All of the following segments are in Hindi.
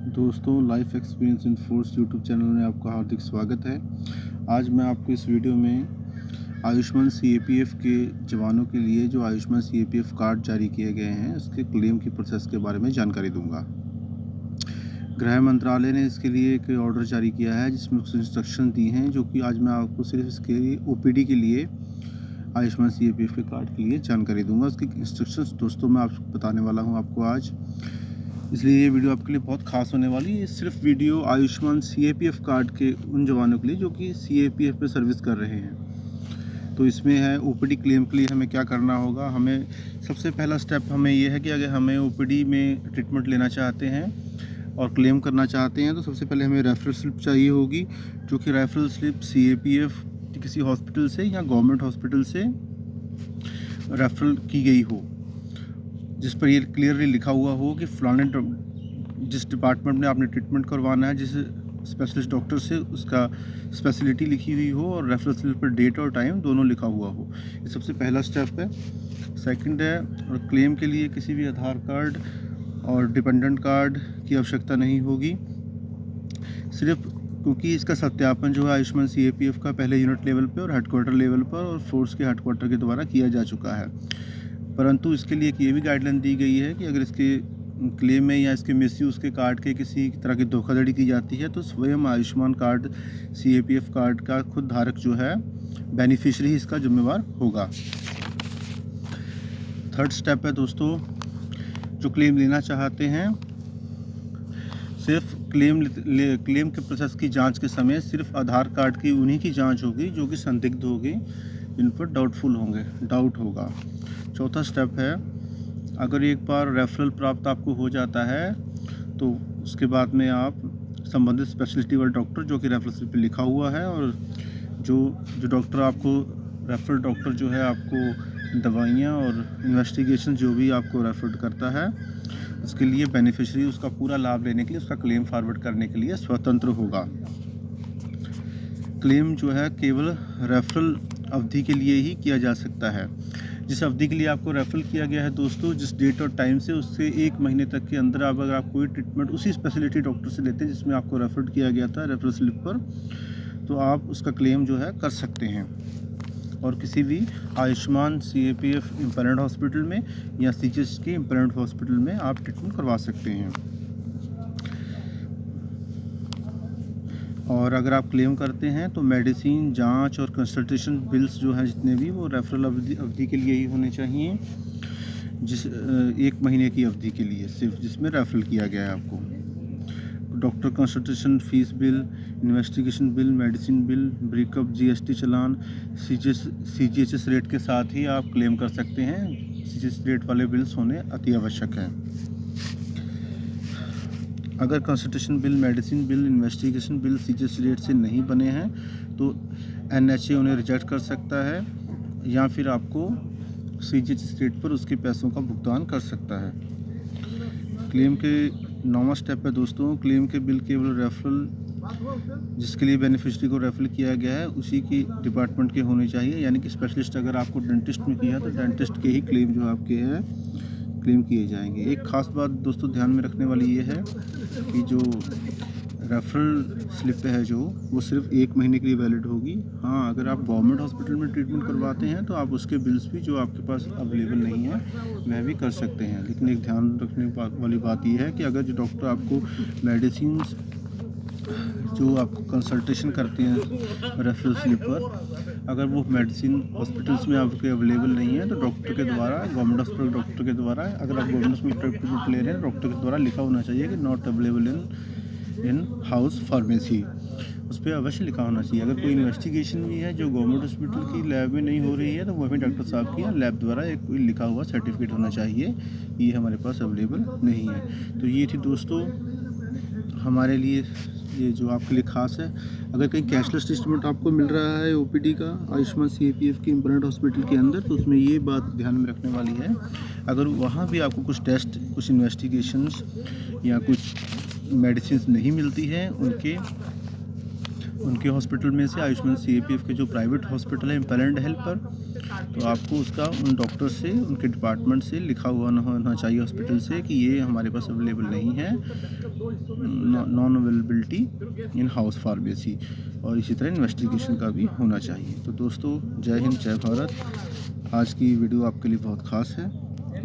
दोस्तों, life experience in force YouTube channel में आपका हार्दिक स्वागत है। आज मैं आपको इस वीडियो में आयुष्मान सीएपीएफ के जवानों के लिए जो आयुष्मान सीएपीएफ कार्ड जारी किए गए हैं उसके क्लेम की प्रोसेस के बारे में जानकारी दूंगा। गृह मंत्रालय ने इसके लिए एक ऑर्डर जारी किया है जिसमें कुछ इंस्ट्रक्शन दी हैं, जो कि आज मैं आपको सिर्फ इसके ओपीडी के लिए आयुष्मान सीएपीएफ के कार्ड के लिए जानकारी दूंगा। उसके इंस्ट्रक्शंस दोस्तों मैं आपको बताने वाला हूँ आपको आज, इसलिए ये वीडियो आपके लिए बहुत खास होने वाली है। सिर्फ वीडियो आयुष्मान सीएपीएफ कार्ड के उन जवानों के लिए जो कि सीएपीएफ पे सर्विस कर रहे हैं। तो इसमें है ओपीडी क्लेम के लिए हमें क्या करना होगा। हमें सबसे पहला स्टेप हमें ये है कि अगर हमें ओपीडी में ट्रीटमेंट लेना चाहते हैं और क्लेम करना चाहते हैं तो सबसे पहले हमें रेफरल स्लिप चाहिए होगी, जो कि रेफरल स्लिप सीएपीएफ किसी हॉस्पिटल से या गवर्नमेंट हॉस्पिटल से रेफरल की गई हो, जिस पर ये क्लियरली लिखा हुआ हो कि फलाने जिस डिपार्टमेंट में आपने ट्रीटमेंट करवाना है, जिस स्पेशलिस्ट डॉक्टर से, उसका स्पेशलिटी लिखी हुई हो और रेफरल स्लिप पर डेट और टाइम दोनों लिखा हुआ हो। ये सबसे पहला स्टेप है। सेकंड है, और क्लेम के लिए किसी भी आधार कार्ड और डिपेंडेंट कार्ड की आवश्यकता नहीं होगी, सिर्फ क्योंकि इसका सत्यापन जो है आयुष्मान सीएपीएफ का पहले यूनिट लेवल पर और हेडक्वार्टर लेवल पर और फोर्स के हेडक्वार्टर के द्वारा किया जा चुका है। परंतु इसके लिए ये भी गाइडलाइन दी गई है कि अगर इसके क्लेम में या इसके मिसयूज़ के कार्ड के किसी तरह की धोखाधड़ी की जाती है तो स्वयं आयुष्मान कार्ड सीएपीएफ कार्ड का खुद धारक जो है, बेनिफिशियरी ही इसका जिम्मेवार होगा। थर्ड स्टेप है दोस्तों, जो क्लेम लेना चाहते हैं, सिर्फ क्लेम के प्रोसेस की जांच के समय सिर्फ आधार कार्ड की उन्हीं की जांच होगी जो कि संदिग्ध होगी, जिन पर डाउट होगा। चौथा स्टेप है, अगर एक बार रेफरल प्राप्त आपको हो जाता है तो उसके बाद में आप संबंधित स्पेशलिटी वाले डॉक्टर, जो कि रेफरल स्लिप पे लिखा हुआ है, और जो डॉक्टर आपको रेफरल डॉक्टर जो है आपको दवाइयाँ और इन्वेस्टिगेशन जो भी आपको रेफर करता है, उसके लिए बेनिफिशियरी उसका पूरा लाभ लेने के लिए, उसका क्लेम फॉरवर्ड करने के लिए स्वतंत्र होगा। क्लेम जो है केवल रेफरल अवधि के लिए ही किया जा सकता है। जिस अवधि के लिए आपको रेफरल किया गया है दोस्तों, जिस डेट और टाइम से, उससे 1 महीने तक के अंदर अगर आप कोई ट्रीटमेंट उसी स्पेशलिटी डॉक्टर से लेते हैं जिसमें आपको रेफर किया गया था रेफरल स्लिप पर, तो आप उसका क्लेम जो है कर सकते हैं और किसी भी आयुष्मान सीएपीएफ इम्पैनल्ड हॉस्पिटल में या सीजीएच के इम्पैनल्ड हॉस्पिटल में आप ट्रीटमेंट करवा सकते हैं। और अगर आप क्लेम करते हैं तो मेडिसिन, जांच और कंसल्टेशन बिल्स जो हैं जितने भी, वो रेफरल अवधि के लिए ही होने चाहिए, जिस 1 महीने की अवधि के लिए सिर्फ, जिसमें रेफरल किया गया है आपको। Doctor consultation fees bill, investigation bill, medicine bill, breakup, GST चालान, सीजीएचएस रेट के साथ ही आप क्लेम कर सकते हैं। सीजीएचएस रेट वाले बिल्स होने अति आवश्यक हैं। अगर consultation bill, medicine bill, investigation bill CGHS rate से नहीं बने हैं तो एनएचए उन्हें रिजेक्ट कर सकता है या फिर आपको सीजीएचएस रेट पर उसके पैसों का भुगतान कर सकता है। क्लेम के 9वां स्टेप है दोस्तों, क्लेम के बिल केवल रेफरल जिसके लिए बेनिफिशियरी को रेफर किया गया है उसी की डिपार्टमेंट के होने चाहिए, यानी कि स्पेशलिस्ट अगर आपको डेंटिस्ट में किया तो डेंटिस्ट के ही क्लेम जो आपके हैं क्लेम किए जाएंगे। एक ख़ास बात दोस्तों ध्यान में रखने वाली ये है कि जो रेफरल स्लिप है जो, वो सिर्फ 1 महीने के लिए वैलिड होगी। हाँ, अगर आप गवर्नमेंट हॉस्पिटल में ट्रीटमेंट करवाते हैं तो आप उसके बिल्स भी जो आपके पास अवेलेबल नहीं है वह भी कर सकते हैं। लेकिन एक ध्यान रखने वाली बात यह है कि अगर जो डॉक्टर आपको मेडिसिन जो आपको कंसल्टेशन करते हैं रेफरल स्लिप पर, अगर वो मेडिसिन हॉस्पिटल्स में आपके अवेलेबल नहीं है तो डॉक्टर के द्वारा, गवर्नमेंट हॉस्पिटल डॉक्टर के द्वारा, अगर आप गवर्नमेंट में ट्रीटमेंट ले रहे हैं, डॉक्टर के द्वारा लिखा होना चाहिए कि not available in house pharmacy, उस पर अवश्य लिखा होना चाहिए। अगर कोई इन्वेस्टिगेशन भी है जो गवर्नमेंट हॉस्पिटल की लैब में नहीं हो रही है तो वह भी डॉक्टर साहब की लैब द्वारा एक कोई लिखा हुआ सर्टिफिकेट होना चाहिए, ये हमारे पास अवेलेबल नहीं है। तो ये थी दोस्तों हमारे लिए, ये जो आपके लिए ख़ास है। अगर कहीं कैशलेस ट्रीटमेंट आपको मिल रहा है ओपीडी का आयुष्मान सीएपीएफ के इम्पैनल्ड हॉस्पिटल के अंदर, तो उसमें ये बात ध्यान में रखने वाली है, अगर वहाँ भी आपको कुछ टेस्ट, कुछ इन्वेस्टिगेशंस या कुछ मेडिसिन नहीं मिलती है उनके हॉस्पिटल में से, आयुष्मान सीएपीएफ के जो प्राइवेट हॉस्पिटल है इम्पैनल्ड हेल्थ पर, तो आपको उसका उन डॉक्टर से, उनके डिपार्टमेंट से लिखा हुआ होना चाहिए हॉस्पिटल से कि ये हमारे पास अवेलेबल नहीं है, non availability in house pharmacy. और इसी तरह इन्वेस्टिगेशन का भी होना चाहिए। तो दोस्तों, जय हिंद, जय भारत। आज की वीडियो आपके लिए बहुत ख़ास है।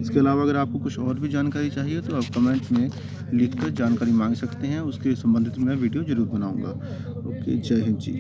इसके अलावा अगर आपको कुछ और भी जानकारी चाहिए तो आप कमेंट में लिखकर जानकारी मांग सकते हैं। उसके संबंधित मैं वीडियो ज़रूर बनाऊंगा। ओके, जय हिंद जी।